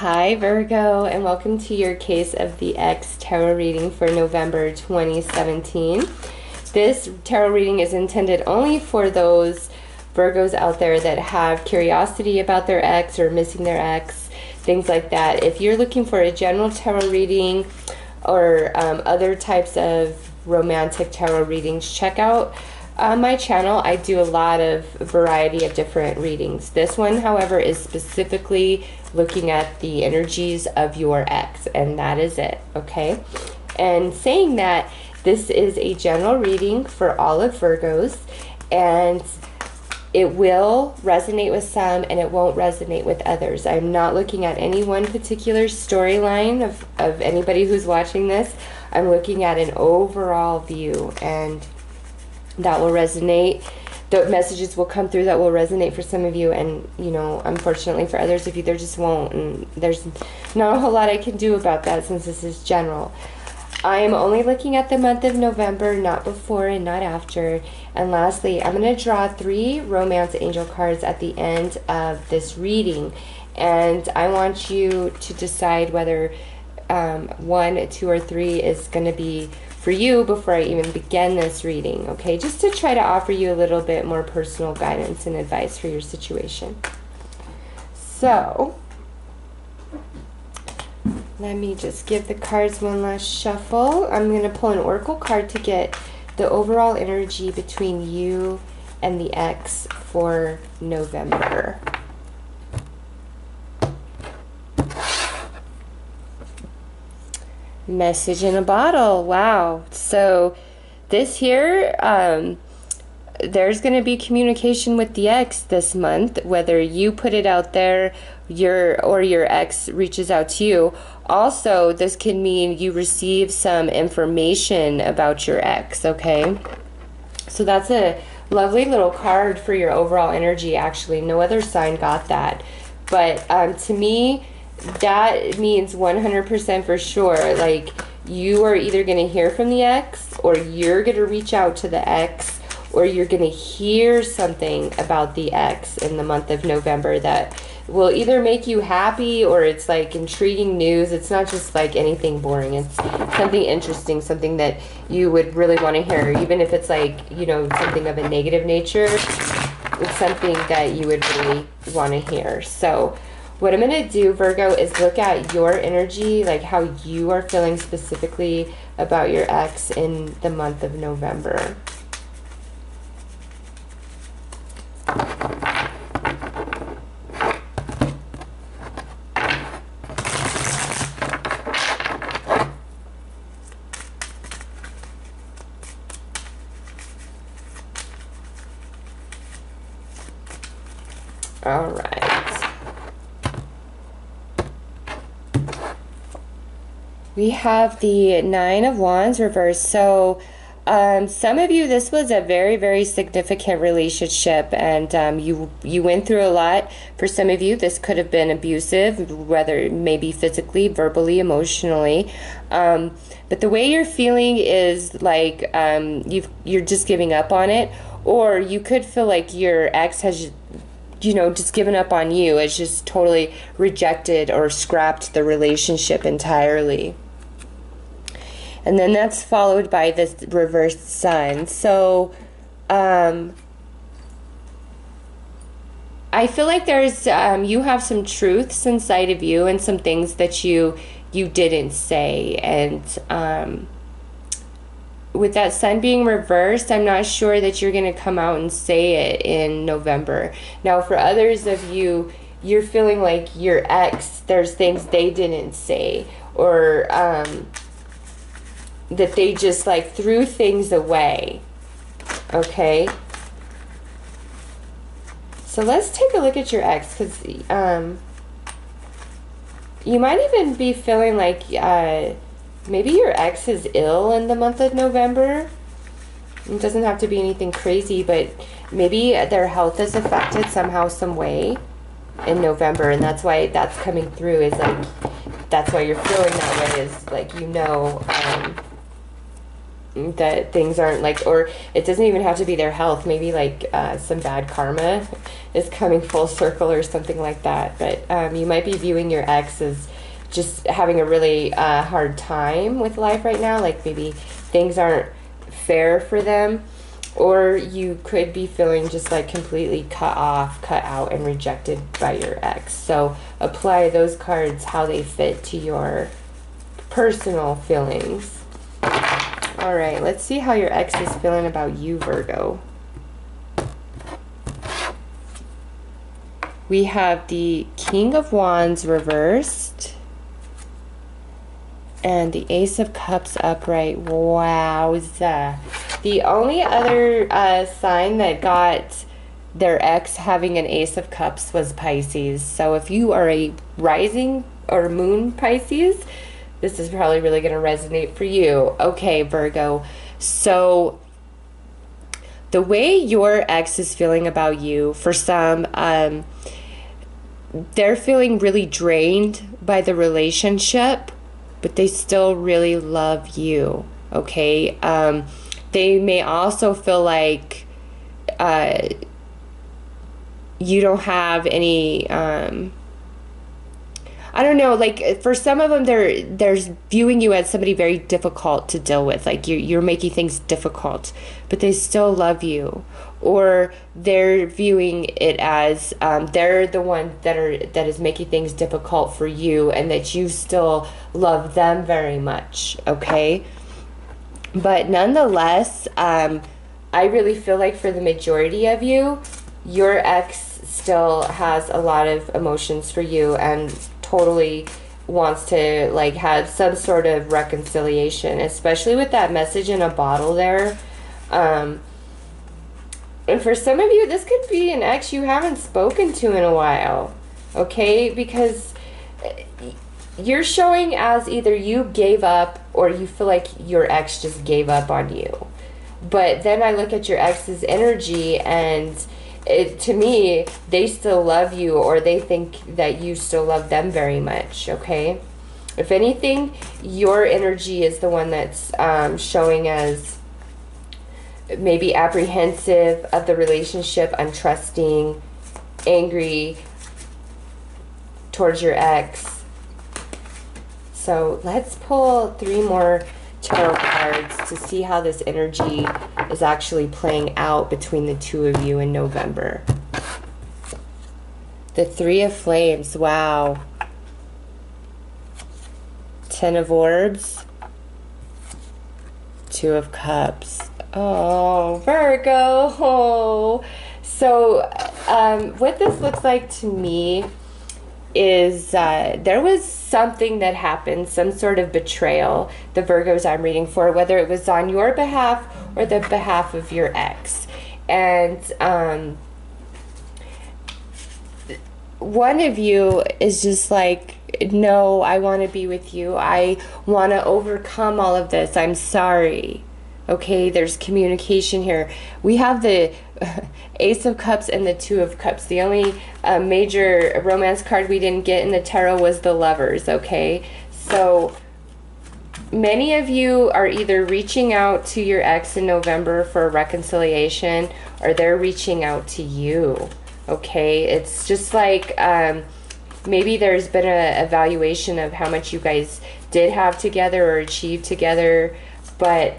Hi Virgo, and welcome to your Case of the X tarot reading for November 2017. This tarot reading is intended only for those Virgos out there that have curiosity about their ex or missing their ex, things like that. If you're looking for a general tarot reading or other types of romantic tarot readings, check out my channel. I do a lot of variety of different readings. This one, however, is specifically looking at the energies of your ex, and that is it, okay? And saying that, this is a general reading for all of Virgos, and it will resonate with some and it won't resonate with others. I'm not looking at any one particular storyline of anybody who's watching this. I'm looking at an overall view, and that will resonate. The messages will come through that will resonate for some of you, and you know, unfortunately for others of you, there just won't, and there's not a whole lot I can do about that since this is general. I am only looking at the month of November, not before and not after. And lastly, I'm going to draw 3 romance angel cards at the end of this reading, and I want you to decide whether 1, 2, or 3 is going to be for you before I even begin this reading, okay? Just to try to offer you a little bit more personal guidance and advice for your situation. So, let me just give the cards one last shuffle. I'm going to pull an oracle card to get the overall energy between you and the ex for November. Message in a bottle. Wow. So this here, there's going to be communication with the ex this month, whether you put it out there, or your ex reaches out to you. Also, this can mean you receive some information about your ex, okay? So that's a lovely little card for your overall energy, actually. No other sign got that. But to me, that means 100% for sure, like, you are either going to hear from the ex, or you're going to reach out to the ex, or you're going to hear something about the ex in the month of November that will either make you happy, or it's like intriguing news. It's not just like anything boring. It's something interesting, something that you would really want to hear, even if it's like, you know, something of a negative nature. It's something that you would really want to hear. So what I'm going to do, Virgo, is look at your energy, like how you are feeling specifically about your ex in the month of November. All right. We have the 9 of Wands reversed. So some of you, this was a very, very significant relationship, and you went through a lot. For some of you, this could have been abusive, whether maybe physically, verbally, emotionally. But the way you're feeling is like you're just giving up on it, or you could feel like your ex has, you know, just given up on you. It's just totally rejected or scrapped the relationship entirely. And then that's followed by this reversed sun. So I feel like there's you have some truths inside of you and some things that you didn't say. And with that sun being reversed, I'm not sure that you're going to come out and say it in November. Now, for others of you, you're feeling like your ex, there's things they didn't say, or that they just like threw things away, okay? So let's take a look at your ex, because you might even be feeling like maybe your ex is ill in the month of November. It doesn't have to be anything crazy, but maybe their health is affected somehow, some way in November, and that's why that's coming through, is like, that's why you're feeling that way, is like, you know, that things aren't like, or it doesn't even have to be their health. Maybe like some bad karma is coming full circle or something like that. But you might be viewing your ex as just having a really hard time with life right now. Like maybe things aren't fair for them. Or you could be feeling just like completely cut off, cut out, and rejected by your ex. So apply those cards how they fit to your personal feelings. All right, let's see how your ex is feeling about you, Virgo. We have the King of Wands reversed. And the Ace of Cups upright. Wowza. The only other sign that got their ex having an Ace of Cups was Pisces. So if you are a rising or moon Pisces, this is probably really going to resonate for you. Okay, Virgo. So the way your ex is feeling about you, for some, they're feeling really drained by the relationship, but they still really love you, okay? They may also feel like you don't have any, I don't know, like for some of them, they're viewing you as somebody very difficult to deal with. Like you're making things difficult, but they still love you. Or they're viewing it as they're the one that is making things difficult for you, and that you still love them very much, okay? But nonetheless, I really feel like for the majority of you, your ex still has a lot of emotions for you and totally wants to like have some sort of reconciliation, especially with that message in a bottle there. And for some of you, this could be an ex you haven't spoken to in a while, okay? Because you're showing as either you gave up or you feel like your ex just gave up on you. But then I look at your ex's energy, and to me, they still love you, or they think that you still love them very much, okay? If anything, your energy is the one that's showing as maybe apprehensive of the relationship, untrusting, angry towards your ex. So let's pull 3 more tarot cards to see how this energy is actually playing out between the two of you in November. The 3 of Flames, wow. 10 of Orbs, 2 of Cups. Oh, Virgo. Oh. So what this looks like to me is there was something that happened, some sort of betrayal, the Virgos I'm reading for, whether it was on your behalf or the behalf of your ex. And one of you is just like, no, I want to be with you. I want to overcome all of this. I'm sorry. Okay, there's communication here. We have the Ace of Cups and the 2 of Cups. The only major romance card we didn't get in the tarot was the Lovers, okay? So many of you are either reaching out to your ex in November for a reconciliation, or they're reaching out to you, okay? It's just like maybe there's been an evaluation of how much you guys did have together or achieved together, but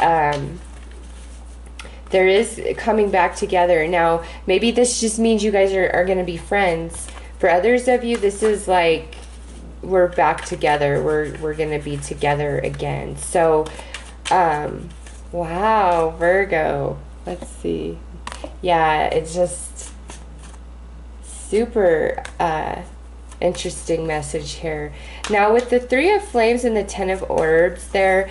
there is coming back together. Now, maybe this just means you guys are going to be friends. For others of you, this is like, we're back together. We're going to be together again. So, wow, Virgo. Let's see. Yeah, it's just super interesting message here. Now, with the 3 of Flames and the 10 of Orbs there,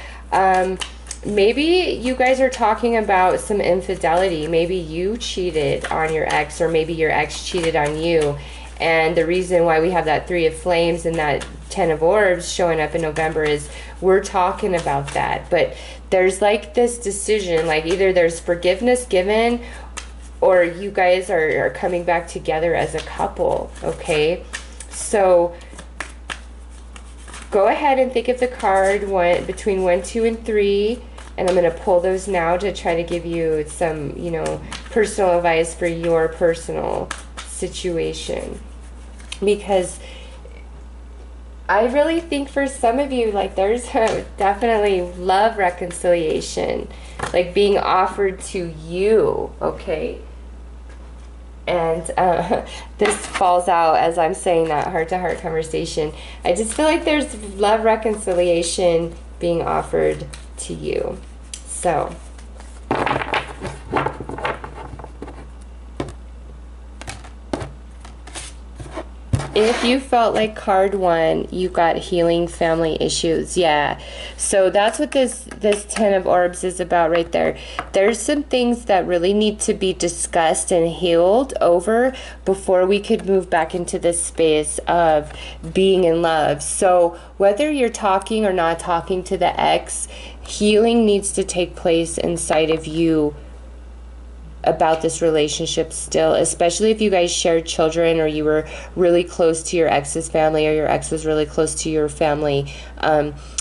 maybe you guys are talking about some infidelity. Maybe you cheated on your ex, or maybe your ex cheated on you. And the reason why we have that 3 of Flames and that 10 of Orbs showing up in November is we're talking about that. But there's like this decision, like either there's forgiveness given, or you guys are coming back together as a couple, okay? So go ahead and think of the card between 1, 2, and 3, And I'm going to pull those now to try to give you some, you know, personal advice for your personal situation. Because I really think for some of you, like, there's definitely love reconciliation, like being offered to you, okay? And this falls out as I'm saying that heart-to-heart conversation. I just feel like there's love reconciliation being offered to you. So if you felt like card 1, you got healing family issues. Yeah. So that's what this 10 of orbs is about right there. There's some things that really need to be discussed and healed over before we could move back into this space of being in love. So whether you're talking or not talking to the ex, healing needs to take place inside of you about this relationship still, especially if you guys shared children or you were really close to your ex's family or your ex was really close to your family.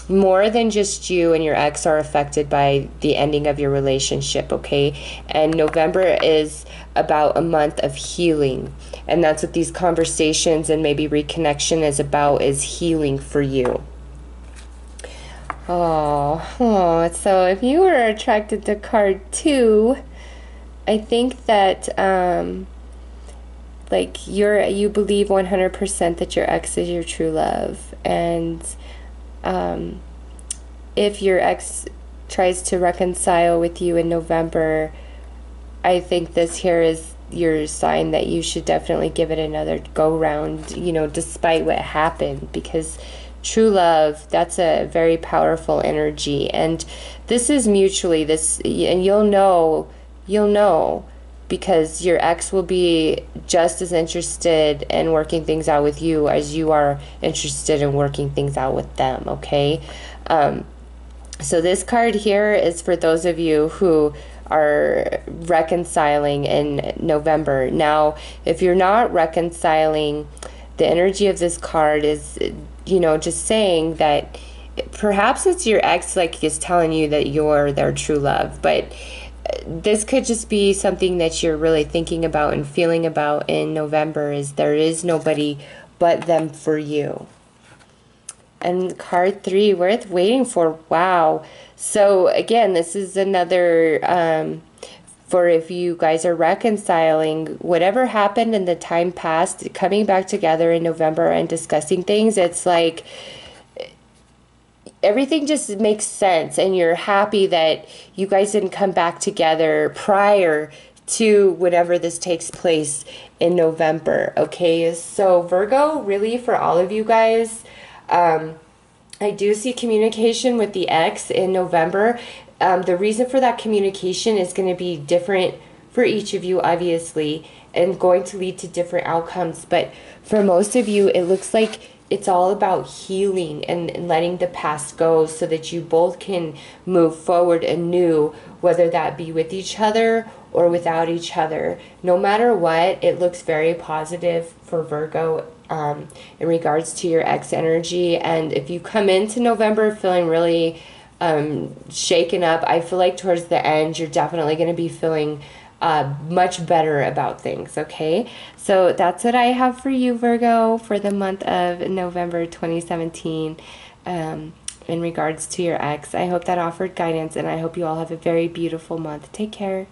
More than just you and your ex are affected by the ending of your relationship, okay? And November is about a month of healing, and that's what these conversations and maybe reconnection is about, is healing for you. Oh, so if you were attracted to card 2, I think that like you believe 100% that your ex is your true love, and if your ex tries to reconcile with you in November, I think this here is your sign that you should definitely give it another go round, you know, despite what happened, because true love, that's a very powerful energy, and this is mutually, and you'll know because your ex will be just as interested in working things out with you as you are interested in working things out with them, okay? So this card here is for those of you who are reconciling in November. Now, if you're not reconciling, the energy of this card is, you know, just saying that perhaps it's your ex, like, is telling you that you're their true love, but this could just be something that you're really thinking about and feeling about in November, is there is nobody but them for you. And card 3, worth waiting for. Wow. So again, this is another for if you guys are reconciling, whatever happened in the time past, coming back together in November and discussing things, it's like everything just makes sense, and you're happy that you guys didn't come back together prior to whenever this takes place in November, okay? So Virgo, really for all of you guys, I do see communication with the ex in November. The reason for that communication is going to be different for each of you, obviously, and going to lead to different outcomes, but for most of you, it looks like it's all about healing and letting the past go so that you both can move forward anew, whether that be with each other or without each other. No matter what, it looks very positive for Virgo in regards to your ex energy. And if you come into November feeling really shaken up, I feel like towards the end, you're definitely going to be feeling much better about things, okay? So that's what I have for you, Virgo, for the month of November 2017 in regards to your ex. I hope that offered guidance, and I hope you all have a very beautiful month. Take care.